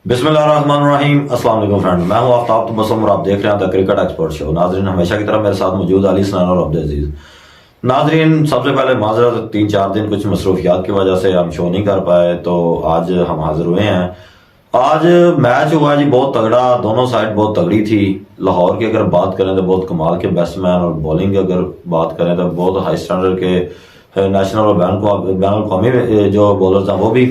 बिस्मिल्लाहिर्रहमानिर्रहीम। अस्सलाम वालेकुम फ्रेंड, मैं हूं आफ्ताब तबस्सुम और आप देख रहे हैं द क्रिकेट एक्सपर्ट शो। नाजरीन, हमेशा की तरह मेरे साथ मौजूद अली सनान और अब्दुल अजीज। नाजरीन, सबसे पहले माजरत, 3-4 दिन कुछ मसरूफियात की वजह से हम शो नहीं कर पाए, तो आज हम हाजिर हुए हैं। आज मैच हुआ जी, बहुत तगड़ा, दोनों साइड बहुत तगड़ी थी। लाहौर की अगर बात करें तो बहुत कमाल के बैट्समैन, और बॉलिंग अगर बात करें तो बहुत हाई स्टैंडर्ड के नेशनल और बैन अवी जो बॉलर्स हैं वो भी।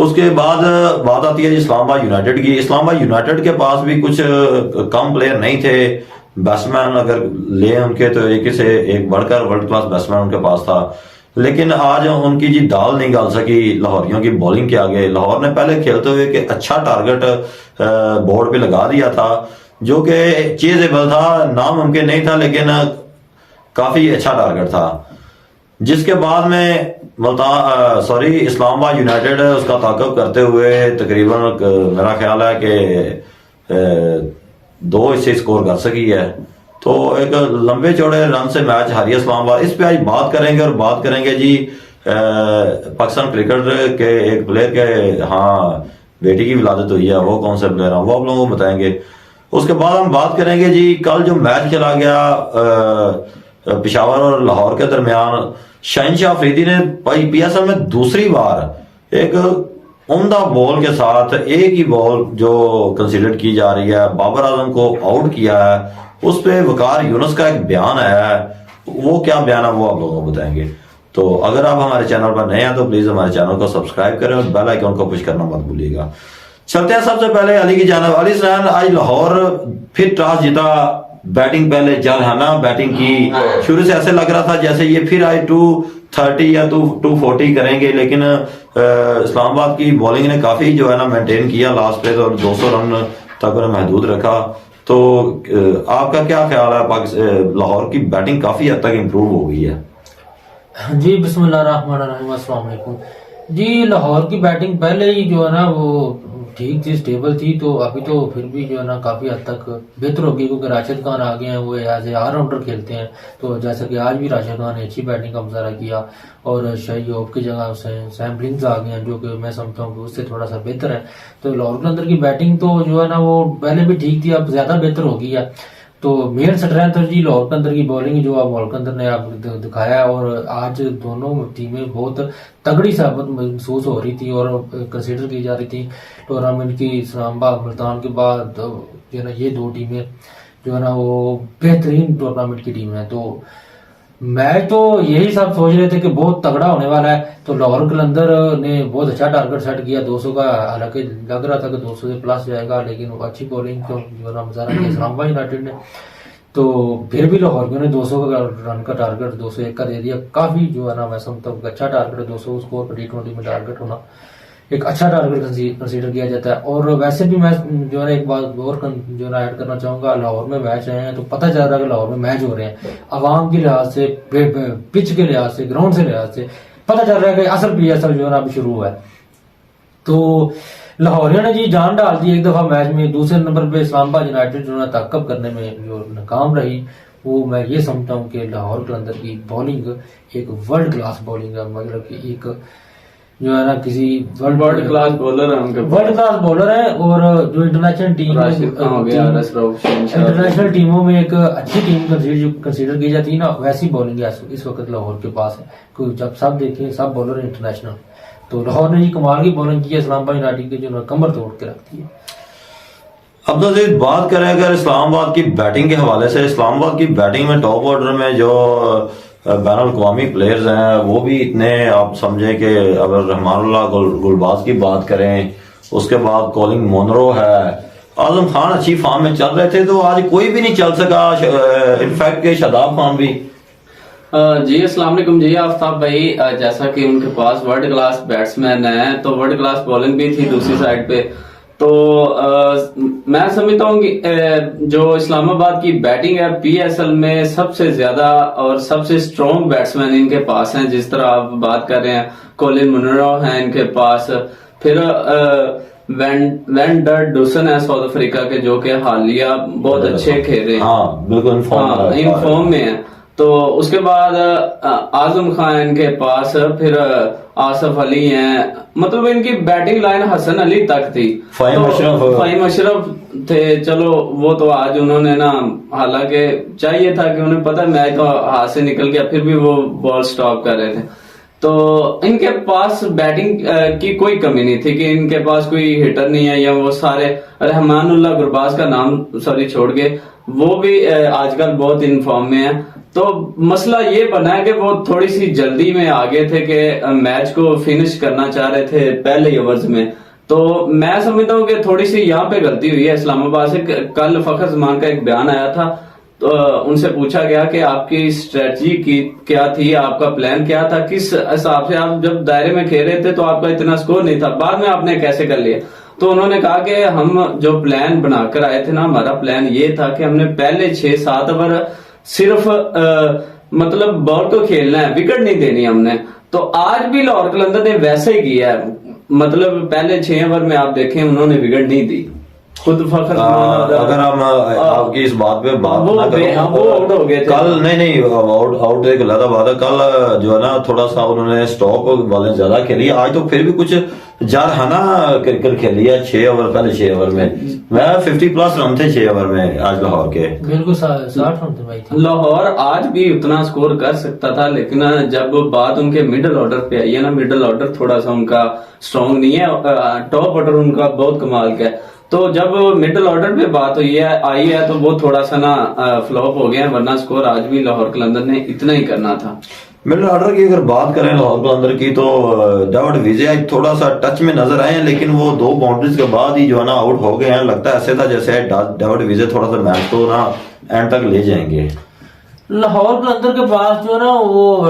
उसके बाद बात आती है जी इस्लामाबाद यूनाइटेड की। इस्लामाबाद यूनाइटेड के पास भी कुछ कम प्लेयर नहीं थे। बैट्समैन अगर ले उनके तो एक से एक बढ़कर वर्ल्ड क्लास बैट्समैन उनके पास था, लेकिन आज उनकी जी दाल नहीं गल सकी लाहौरियों की बॉलिंग के आगे। लाहौर ने पहले खेलते हुए कि अच्छा टारगेट बोर्ड पे लगा दिया था, जो कि चीजेबल था, नामुमकिन नहीं था, लेकिन काफी अच्छा टारगेट था। जिसके बाद में इस्लामाबाद यूनाइटेड उसका ताक़ब करते हुए तकरीबन मेरा ख्याल है कि 2 हिस्से स्कोर कर सकी है। तो एक लंबे चौड़े रन से मैच हारी इस्लामाबाद। इस पे आज बात करेंगे, और बात करेंगे जी पाकिस्तान क्रिकेट के एक प्लेयर के बेटी की विलादत हुई है, वो कौन से प्लेयर हैं वो आप लोगों को बताएंगे। उसके बाद हम बात करेंगे जी कल जो मैच खेला गया पेशावर और लाहौर के दरमियान। शहनशाह अफरीदी ने PSL में दूसरी बार एक उम्दा बॉल के साथ एक ही बॉल जो कंसीडर की जा रही है, बाबर आजम को आउट किया है। उस पे वकार यूनुस का एक बयान आया है, वो क्या बयान है वो आप लोगों को बताएंगे। तो अगर आप हमारे चैनल पर नए हैं तो प्लीज हमारे चैनल को सब्सक्राइब करें और बेल आइकन को पुश करना मत भूलिएगा। चलते हैं सबसे पहले अली की जानब। अली सनान, आज लाहौर फिर टॉस जीता, बैटिंग पहले जारहाना बैटिंग की। शुरू से ऐसे लग रहा था जैसे ये फिर आज 230 या 240 करेंगे, लेकिन इस्लामाबाद की बॉलिंग ने काफी जो है ना मेंटेन किया लास्ट पे, तो 200 रन तक उन्हें महदूद रखा। तो आपका क्या ख्याल है? लाहौर की बैटिंग काफी हद तक इम्प्रूव हो गई है जी। बिस्मिल्लाहिर्रहमानिर्रहीम, अस्सलाम वालेकुम जी। लाहौर की बैटिंग पहले ही जो है ना वो ठीक थी, स्टेबल थी, तो अभी तो फिर भी जो है ना काफी हद तक बेहतर होगी, क्योंकि राशिद खान आ गए हैं, वो एज ए ऑलराउंडर खेलते हैं। तो जैसा कि आज भी राशिद खान ने अच्छी बैटिंग का मुजाहरा किया, और शहीद की जगह सैम लिंग्स आ गए हैं, जो कि मैं समझता हूँ कि उससे थोड़ा सा बेहतर है। तो लाहौर के अंदर की बैटिंग तो जो है ना वो पहले भी ठीक थी, अब ज्यादा बेहतर हो गई है। तो मेन स्ट्रेंथ जी लाहौर के अंदर की बॉलिंग, जो आप लाहौर अंदर ने आप दिखाया है, और आज दोनों टीमें बहुत तगड़ी साबित महसूस हो रही थी और कंसीडर की जा रही थी टूर्नामेंट की। इस्लामाबाद मुल्तान के बाद जो है ना ये 2 टीमें जो है ना वो बेहतरीन टूर्नामेंट की टीम है। तो मैच तो यही सब सोच रहे थे कि बहुत तगड़ा होने वाला है। तो लाहौर कलंदर ने बहुत अच्छा टारगेट सेट किया 200 का, हालांकि लग रहा था कि 200 से प्लस जाएगा, लेकिन वो अच्छी बॉलिंग को जो है मुजाहरा किया इस्लामाबाद यूनाइटेड ने। तो फिर भी लाहौर ने 200 का रन का टारगेट 201 का दे दिया। काफी जो है ना मैं समझता हूँ अच्छा टारगेट है 200 स्कोर पर T20 में टारगेट होना एक अच्छा टारगेट कंसीडर किया जाता है। और वैसे भी मैं जो है एक बात और जो है ऐड करना चाहूंगा, लाहौर में मैच रहे हैं तो पता चल रहा है कि लाहौर में मैच हो रहे हैं। आवाम के लिहाज से, पिच के लिहाज से, ग्राउंड से लिहाज से पता चल रहा है कि असल PSL जो है अभी शुरू हुआ है। तो लाहौरियों ने जी जान डाल दी एक दफा मैच में। दूसरे नंबर पे इस्लामाबाद यूनाइटेड जो है ताकब करने में जो नाकाम रही, वो मैं ये समझता हूँ कि लाहौर के अंदर की बॉलिंग एक वर्ल्ड क्लास बॉलिंग है, मतलब कि एक जो है ना किसी वर्ल्ड क्लास बॉलर है, उनके वर्ल्ड क्लास बॉलर है। और जो इंटरनेशनल टीमों में एक अच्छी टीम कंसीडर की जाती है ना, वैसी बॉलिंग है इस वक्त लाहौर के पास है। जब सब देखें सब बॉलर इंटरनेशनल। तो लाहौर ने जी कमाल की बॉलिंग की है, इस्लामाबाद यूनाइटेड की जो कमर तोड़ के रखती है। अब तो जी बात करें अगर इस्लामाबाद की बैटिंग के हवाले से, इस्लामाबाद की बैटिंग में टॉप ऑर्डर में जो बैन अवी प्लेयर्स हैं वो भी इतने, आप समझे कि अगर रहमानुल्लाह गुलबाज की बात करें, उसके बाद कॉलिंग मोनरो है, आजम खान अच्छी फॉर्म में चल रहे थे, तो आज कोई भी नहीं चल सका। इनफैक्ट के शादाब खान भी। जी अस्सलाम वालेकुम जी आफ्ताब भाई। जैसा कि उनके पास वर्ल्ड क्लास बैट्समैन है, तो वर्ल्ड क्लास बॉलिंग भी थी दूसरी साइड पे। तो मैं समझता हूँ कि जो इस्लामाबाद की बैटिंग है PSL में सबसे ज्यादा और सबसे स्ट्रॉन्ग बैट्समैन इनके पास हैं। जिस तरह आप बात कर रहे हैं, कॉलिन मुनरो है इनके पास, फिर वैन डर डुसन है साउथ अफ्रीका के, जो कि हालिया बहुत अच्छे खेल रहे हैं। बिल्कुल इन फॉर्म में है। तो उसके बाद आजम खान के पास, फिर आसफ अली हैं, मतलब इनकी बैटिंग लाइन हसन अली तक थी। फ़हीम अशरफ। फ़हीम अशरफ थे, चलो वो तो आज उन्होंने ना, हालांकि चाहिए था कि उन्हें पता मैच तो हाथ से निकल गया, फिर भी वो बॉल स्टॉप कर रहे थे। तो इनके पास बैटिंग की कोई कमी नहीं थी कि इनके पास कोई हिटर नहीं है, या वो सारे रहमानुल्लाह गुरबाज का नाम सॉरी छोड़ के, वो भी आजकल बहुत इन फॉर्म में है। तो मसला ये बना है कि वो थोड़ी सी जल्दी में आ गए थे कि मैच को फिनिश करना चाह रहे थे पहले ओवर्स में। तो मैं समझता हूँ कि थोड़ी सी यहाँ पे गलती हुई है इस्लामाबाद से। कल फखर जमान का एक बयान आया था, तो उनसे पूछा गया कि आपकी स्ट्रेटजी की क्या थी, आपका प्लान क्या था, किस हिसाब से आप जब दायरे में खेल रहे थे तो आपका इतना स्कोर नहीं था, बाद में आपने कैसे कर लिया। तो उन्होंने कहा कि हम जो प्लान बनाकर आए थे ना, हमारा प्लान ये था कि हमने पहले 6-7 ओवर सिर्फ मतलब बॉल को खेलना है, विकेट नहीं देनी हमने। तो आज भी लाहौर कलंदर ने वैसे ही किया है, मतलब पहले 6 ओवर में आप देखें उन्होंने विकेट नहीं दी। खुद फखर अगर हम आपकी इस बात पे बात ना करें, वो आउट हो गए थे कल। नहीं आउट एक अलग बात है। कल जो है ना थोड़ा सा उन्होंने स्टॉप वाले ज्यादा खेली, आज तो फिर भी कुछ जारहाना क्रिकेट खेली है। 6 ओवर, पहले 6 ओवर में मैं 50+ रन थे 6 ओवर में आज लाहौर के। बिल्कुल 60 रन थे भाई। लाहौर आज भी उतना स्कोर कर सकता था, लेकिन जब बात उनके मिडिल ऑर्डर पे आई है ना, मिडिल ऑर्डर थोड़ा सा उनका स्ट्रॉन्ग नहीं है, टॉप ऑर्डर उनका बहुत कमाल का है। तो जब मिडिल ऑर्डर पे बात आई है तो वो थोड़ा सा ना फ्लॉप हो गया है, वरना स्कोर आज भी लाहौर कलंदर ने इतना ही करना था। मिडिल ऑर्डर की अगर बात करें लाहौर कलंदर की, तो डेविड विजय थोड़ा सा टच में नजर आए हैं, लेकिन वो 2 बाउंड्रीज के बाद ही जो है ना आउट हो गए हैं। लगता है ऐसे था जैसे डेविड विजय थोड़ा सा मैच को ना एंड तक ले जाएंगे। लाहौर कलंदर के पास जो है ना वो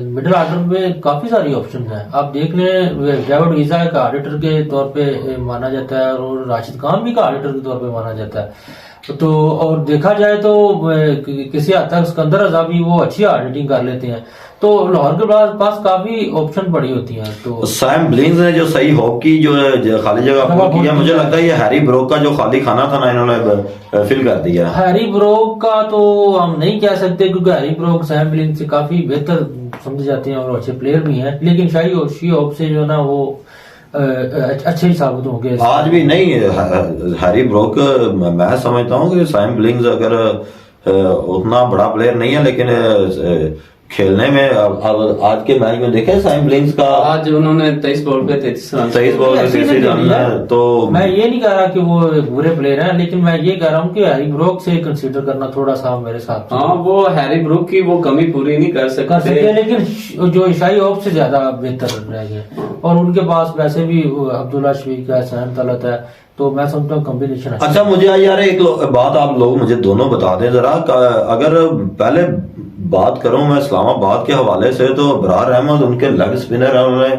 मिडिल ऑर्डर में काफी सारी ऑप्शन है। आप देख लें, डेविड विजय का ऑडिटर के तौर पे माना जाता है और राशिद खान भी का ऑडिटर के तौर पे माना जाता है। तो और देखा जाए तो किसी हद तक सिकंदर रजा भी वो अच्छी ऑडिटिंग कर लेते हैं। तो लाहौर के पास काफी ऑप्शन पड़ी होती हैं। तो सैम ब्लिंग्स ने जो सही हॉप की जो खाली जगह पूरी की है, मुझे लगता है ये हैरी ब्रोक का जो खाली खाना था ना, इन्होंने फिल कर दिया। हैरी ब्रोक का तो हम नहीं कह सकते, क्योंकि हैरी ब्रोक सैम ब्लिंग्स से काफी बेहतर समझे जाते हैं और अच्छे प्लेयर भी हैं, लेकिन शाही हॉप से जो है ना वो अच्छे ही साबित हो गए। आज भी नहीं हैरी ब्रोक, मैं समझता हूँ कि सैम ब्लिंग्स अगर उतना बड़ा प्लेयर नहीं है, लेकिन खेलने में आज के मैच में देखे सैम ब्लिंग्स का, आज उन्होंने 23 बॉल पे 33 बॉल पे 33 रन है। तो मैं ये नहीं कह रहा कि वो बुरे प्लेयर हैं, लेकिन मैं ये कह रहा हूँ कि हैरी ब्रोक से कंसीडर करना थोड़ा सा मेरे साथ। हाँ, वो हैरी ब्रोक की वो कमी पूरी नहीं कर सकते, लेकिन जो शाही हॉप से ज्यादा बेहतर रह गए। और उनके पास वैसे भी अब्दुल्ला शफीक है, सहन तलत है, तो मैं समझता हूँ कॉम्बिनेशन। अच्छा, मुझे यार एक बात आप लोग मुझे दोनों बता दें जरा। अगर पहले बात करूं मैं इस्लामाबाद के हवाले से, तो अबरार अहमद उनके लेग स्पिनर है, उन्होंने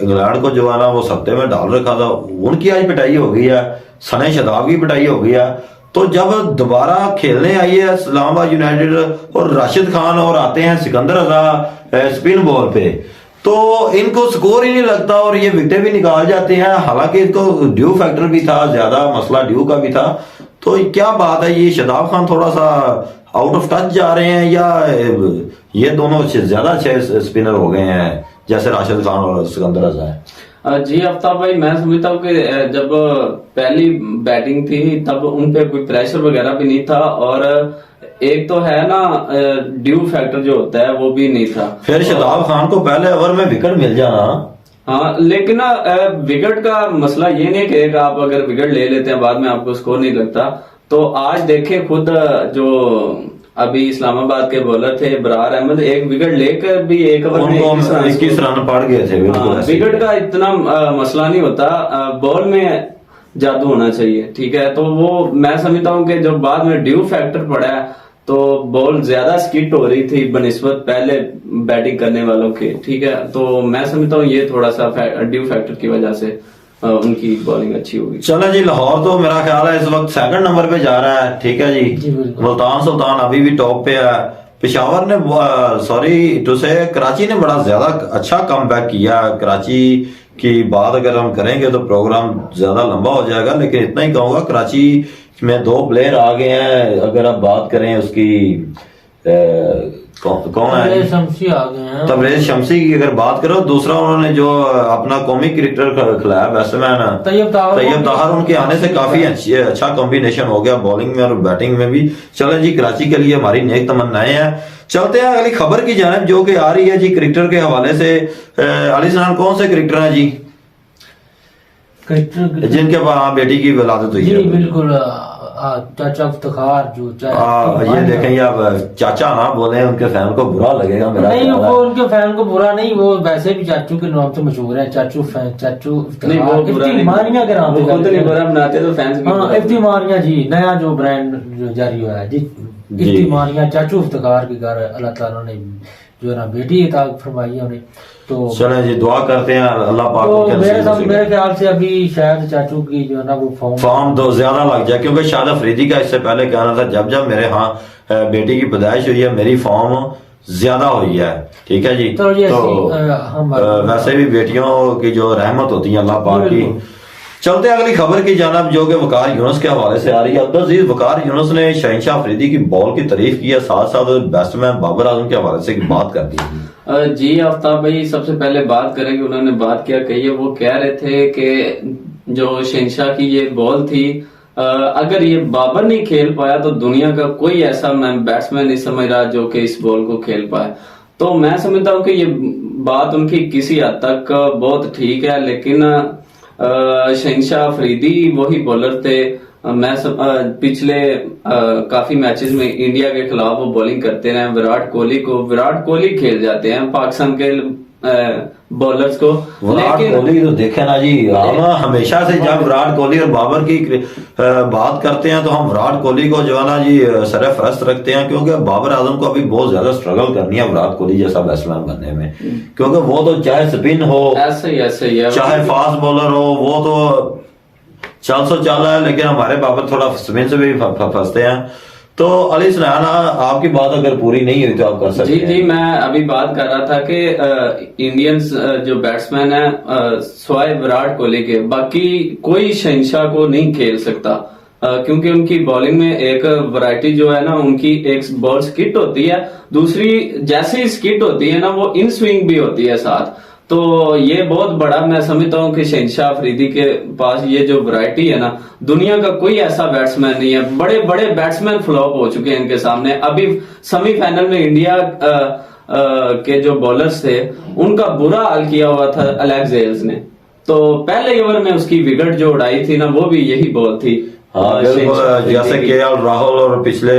इंग्लैंड को जो है ना वो सत्ते में डाल रखा था, उनकी आज पिटाई हो गई है। सने शदाब की पिटाई हो गई है। तो जब दोबारा खेलने आई है इस्लामाबाद यूनाइटेड और राशिद खान और आते हैं सिकंदर रजा स्पिन बॉल पे, तो इनको स्कोर ही नहीं लगता और ये विकेट भी निकाल जाते हैं। हालांकि इनको ड्यू फैक्टर भी था, ज्यादा मसला ड्यू का भी था। तो क्या बात है, ये शदाब खान थोड़ा सा आउट ऑफ टच जा रहे हैं, या ये दोनों ज्यादा अच्छे स्पिनर हो गए हैं जैसे राशिद खान और सिकंदर रजा है? जी आफ्ताब भाई, मैं समझता हूँ कि जब पहली बैटिंग थी तब उन पे कोई प्रेशर वगैरह भी नहीं था, और एक तो है ना ड्यू फैक्टर जो होता है वो भी नहीं था। फिर शदाब खान को पहले ओवर में विकेट मिल जाना। हाँ, लेकिन विकेट का मसला ये नहीं कि आप अगर विकेट ले लेते हैं बाद में आपको स्कोर नहीं लगता। तो आज देखे खुद जो अभी इस्लामाबाद के बॉलर थे अबरार अहमद, एक विकेट लेकर भी एक ओवर में 21 रन पड़ गए थे। विकेट का इतना मसला नहीं होता, बॉल में जादू होना चाहिए, ठीक है। तो वो मैं समझता हूँ कि जब बाद में ड्यू फैक्टर पड़ा है तो बॉल ज्यादा स्किट हो रही थी बनिस्बत पहले बैटिंग करने वालों के, ठीक है। तो मैं समझता हूँ ये थोड़ा सा ड्यू फैक्टर की वजह से उनकी बॉलिंग अच्छी होगी। चलो जी, लाहौर तो मेरा ख्याल है इस वक्त 2nd नंबर पे जा रहा है, ठीक है जी। मुल्तान सुल्तान अभी भी टॉप पे है। पेशावर ने कराची ने बड़ा ज्यादा अच्छा कम बैक किया। कराची की बात अगर हम करेंगे तो प्रोग्राम ज्यादा लंबा हो जाएगा, लेकिन इतना ही कहूंगा कराची में 2 प्लेयर आ गए हैं। अगर आप बात करें उसकी कौन है? तबरेज शमसी आ गए हैं। तबरेज शमसी की अगर बात करो, दूसरा उन्होंने जो अपना कौमी क्रिकेटर खिलाया बैट्समैन तैयब ताहर, उनके आने से काफी अच्छा कॉम्बिनेशन हो गया बॉलिंग में और बैटिंग में भी। चलो जी, कराची के लिए हमारी नेक तमन्नाएं हैं। चलते हैं अगली खबर की जानिब जो कि आ रही है जी क्रिकेटर के हवाले से। अली सनान, कौन से क्रिकेटर हैं जी जिनके बेटी की विलादत हुई है? जी बिल्कुल, चाचा इफ्तिखार जो ये देखें, ये अब चाचा ना बोले, उनके फैन को बुरा लगेगा मेरा नहीं, ख्याल है। वो उनके फैन को बुरा नहीं, वो वैसे भी चाचू के नाम से मशहूर है। चाचू नहीं, वो बुरा नहीं, मारिया के नाम वो खुद नहीं बुरा बनाते तो फैंस भी हाँ, इफ्ती मारिया जी, नया जो ब्रांड जो जारी हुआ है जी, इफ्ती मारिया चाचू इफ्तिखार के घर अल्लाह ताला ने जो है ना बेटी अता फरमाई है उन्हें। तो चलें जी, दुआ करते हैं अल्लाह पाक तो उनके नसीब से मेरे ख्याल से अभी शायद चाचू की जो है ना वो फॉर्म तो ज्यादा लग जाए, क्योंकि शायद अफरीदी का इससे पहले कहना था जब जब मेरे यहाँ बेटी की पैदाइश हुई है मेरी फॉर्म ज्यादा हुई है। ठीक है जी, तो वैसे भी बेटियों की जो रहमत होती है अल्लाह पाक की। चलते हैं अगली खबर की जानब जो कि वकार यूनुस के हवाले से आ रही है। अब्दुल वकार यूनुस ने शहंशाह अफरीदी की बॉल की तारीफ की है, साथ साथ बैट्समैन बाबर आजम के हवाले से बात कर दी। जी आफ्ताब भाई, सबसे पहले बात करेंगे, उन्होंने बात क्या कही है। वो कह रहे थे कि जो शहंशाह की ये बॉल थी, अगर ये बाबर नहीं खेल पाया तो दुनिया का कोई ऐसा बैट्समैन नहीं समझ रहा जो कि इस बॉल को खेल पाए। तो मैं समझता हूँ कि ये बात उनकी किसी हद तक बहुत ठीक है, लेकिन शहंशाह अफरीदी वही बॉलर थे। मैं पिछले काफी मैचेस में इंडिया के खिलाफ वो बॉलिंग करते रहे। विराट कोहली खेल जाते हैं पाकिस्तान के बॉलर्स को। विराट कोहली तो देखे ना जी, हम हमेशा से जब विराट कोहली और बाबर की बात करते हैं तो हम विराट कोहली को जो है ना जी सरफरस्त रखते हैं, क्योंकि बाबर आजम को अभी बहुत ज्यादा स्ट्रगल करनी है विराट कोहली जैसा बैट्समैन बनने में। क्योंकि वो तो चाहे स्पिन हो, ऐसे ही है, चाहे फास्ट बॉलर हो, वो तो चल है, लेकिन हमारे बाबर थोड़ा स्पिन से भी फंसते हैं। तो अली सनाना, आपकी बात अगर पूरी नहीं हुई तो आप कर सकते हैं। जी, मैं अभी बात कर रहा था कि इंडियंस जो बैट्समैन है स्वाय विराट कोहली के, बाकी कोई शहंशाह को नहीं खेल सकता, क्योंकि उनकी बॉलिंग में एक वैरायटी जो है ना, उनकी एक बॉल स्किट होती है, दूसरी जैसी स्किट होती है ना वो इन स्विंग भी होती है साथ। तो ये बहुत बड़ा मैं समझता हूँ कि शहंशाह अफरीदी के पास ये जो वैरायटी है ना, दुनिया का कोई ऐसा बैट्समैन नहीं है। बड़े बड़े बैट्समैन फ्लॉप हो चुके हैं इनके सामने। अभी सेमीफाइनल में इंडिया के जो बॉलर्स थे उनका बुरा हाल किया हुआ था एलेक्स हेल्स ने। तो पहले ओवर में उसकी विकेट जो उड़ाई थी ना, वो भी यही बॉल थी। जैसे केएल राहुल और पिछले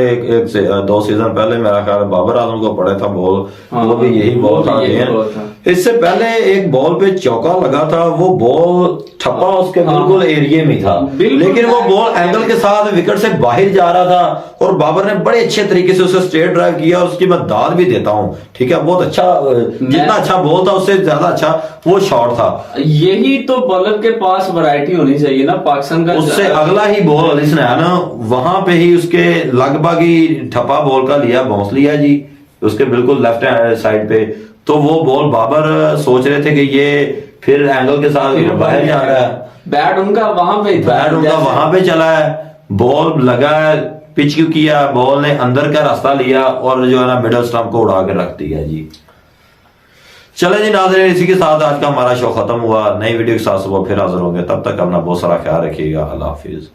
दो सीजन पहले मेरा ख्याल बाबर आजम को पड़े था बॉल, वो भी यही बॉल था। इससे पहले एक बॉल पे चौका लगा था, वो बॉल ठप्पा उसके बिल्कुल एरिया में था, लेकिन वो बॉल एंगल के साथ विकेट से बाहर जा रहा था और बाबर ने बड़े अच्छे तरीके से उसे स्ट्रेट ड्राइव किया। उसकी मैं दाद भी देता हूँ, ठीक है, बहुत अच्छा, जितना अच्छा बॉल था उससे ज्यादा अच्छा वो शॉट था। यही तो बॉलर के पास वैरायटी होनी चाहिए ना पाकिस्तान का। उससे अगला ही बॉल अली ने ना वहां पे ही उसके लगभग ही ठप्पा बॉल का लिया, बाउंस लिया जी उसके बिल्कुल लेफ्ट साइड पे। तो वो बॉल बाबर सोच रहे थे कि ये फिर एंगल के साथ बाहर जा रहा है, बैट उनका वहां पे चला है, बॉल लगा है, पिच क्यों किया, बॉल ने अंदर का रास्ता लिया और जो है ना मिडल स्टंप को उड़ा के रख दिया जी। चले जी नाज़रीन, इसी के साथ आज का हमारा शो खत्म हुआ। नई वीडियो के साथ सुबह फिर हाजिर होंगे, तब तक अपना बहुत सारा ख्याल रखिएगा। अल्लाह हाफिज।